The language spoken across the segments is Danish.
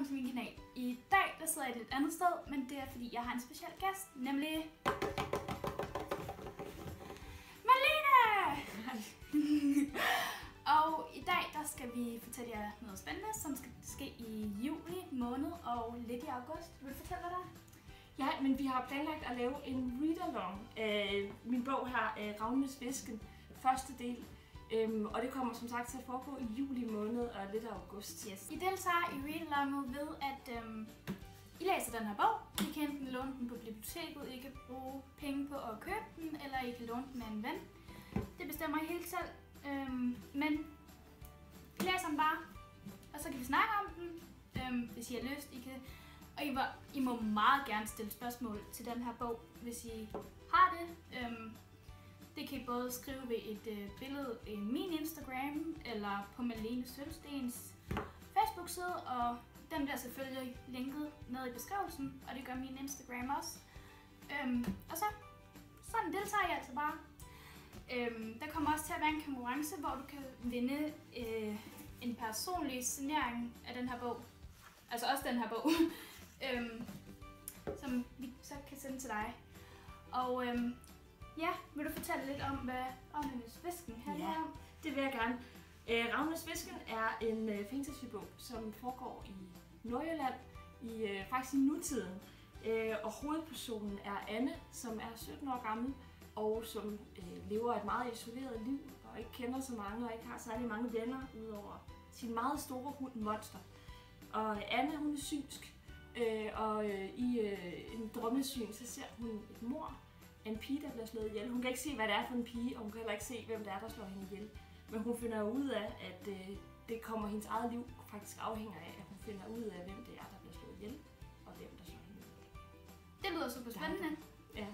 velkommen til min kanal. I dag der sidder jeg et lidt andet sted, men det er fordi jeg har en speciel gæst, nemlig Malene! Og i dag der skal vi fortælle jer noget spændende, som skal ske i juli måned og lidt i august. Vil du fortælle dig? Ja, men vi har planlagt at lave en read-along af min bog her, Ravnenes Hvisken, første del. Og det kommer som sagt til at foregå i juli måned og lidt af august. Yes. I deltager i read-alonget ved, at I læser den her bog. I kan enten låne den på biblioteket, I kan bruge penge på at købe den, eller I kan låne den af en ven. Det bestemmer I helt selv. Men I læser den bare, og så kan vi snakke om den, hvis I har lyst. Og I må meget gerne stille spørgsmål til den her bog, hvis I har det. Det kan I både skrive ved et billede i min Instagram, eller på Malene Sølstens Facebook-side, og den bliver selvfølgelig linket ned i beskrivelsen, og det gør min Instagram også. Og sådan deltager I altså bare. Der kommer også til at være en konkurrence, hvor du kan vinde en personlig signering af den her bog. Altså også den her bog, som vi så kan sende til dig. Og ja, vil du fortælle lidt om, hvad Ravnenes Hvisken handler om? Det vil jeg gerne. Ravnenes Hvisken er en fantasybog, som foregår i Nordjylland, faktisk i nutiden. Og hovedpersonen er Anne, som er 17 år gammel, og som lever et meget isoleret liv, og ikke kender så mange, og ikke har særlig mange venner, udover sin meget store hund Monster. Og Anne, hun er synsk, og i en drømmesyn, så ser hun et mord af en pige, der bliver slået ihjel. Hun kan ikke se, hvad det er for en pige, og hun kan heller ikke se, hvem det er, der slår hende ihjel. Men hun finder ud af, at det kommer hendes eget liv faktisk afhænger af, at hun finder ud af, hvem det er, der bliver slået ihjel, og hvem der slår hende ihjel. Det lyder super spændende. Ja.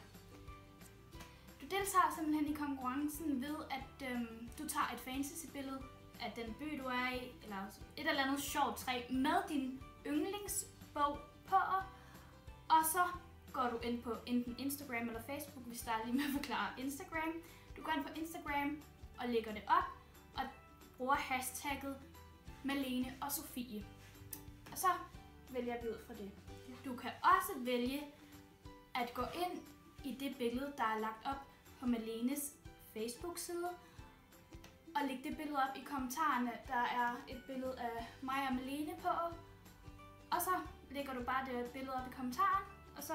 Du deltager simpelthen i konkurrencen ved, at du tager et fantasy-billede af den by, du er i, eller et eller andet sjovt træ, med din yndlingsbog på, og så går du ind på enten Instagram eller Facebook, hvis der er lige med at forklare Instagram. Du går ind på Instagram og lægger det op, og bruger hashtagget Malene og Sofie. Og så vælger vi ud fra det. Du kan også vælge at gå ind i det billede, der er lagt op på Malenes Facebook-side, og lægge det billede op i kommentarerne. Der er et billede af mig og Malene på, og så lægger du bare det billede op i kommentaren, og så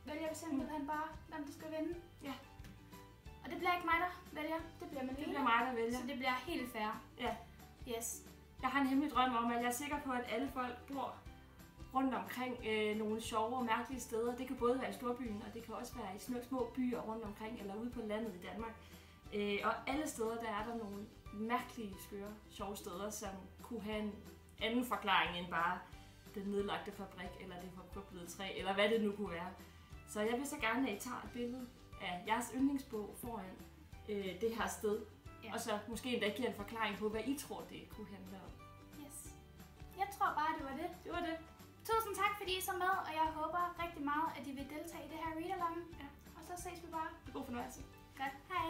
vælger vi simpelthen bare, hvem du skal vinde. Ja. Og det bliver ikke mig, der vælger, det bliver Malene. Det bliver mig, der vælger. Så det bliver helt fair. Ja. Yes. Jeg har en hemmelig drøm om, at jeg er sikker på, at alle folk bor rundt omkring nogle sjove og mærkelige steder. Det kan både være i storbyen, og det kan også være i små byer rundt omkring, eller ude på landet i Danmark. Og alle steder, der er der nogle mærkelige, skøre, sjove steder, som kunne have en anden forklaring end bare den nedlagte fabrik, eller det forpuklede træ, eller hvad det nu kunne være. Så jeg vil så gerne, at I tager et billede af jeres yndlingsbog foran det her sted, og så måske endda giver en forklaring på, hvad I tror, det kunne handle om. Yes. Jeg tror bare, det var det. Det var det. Tusind tak, fordi I så med, og jeg håber rigtig meget, at I vil deltage i det her read-along. Ja. Og så ses vi bare. God fornøjelse. Godt. Hej.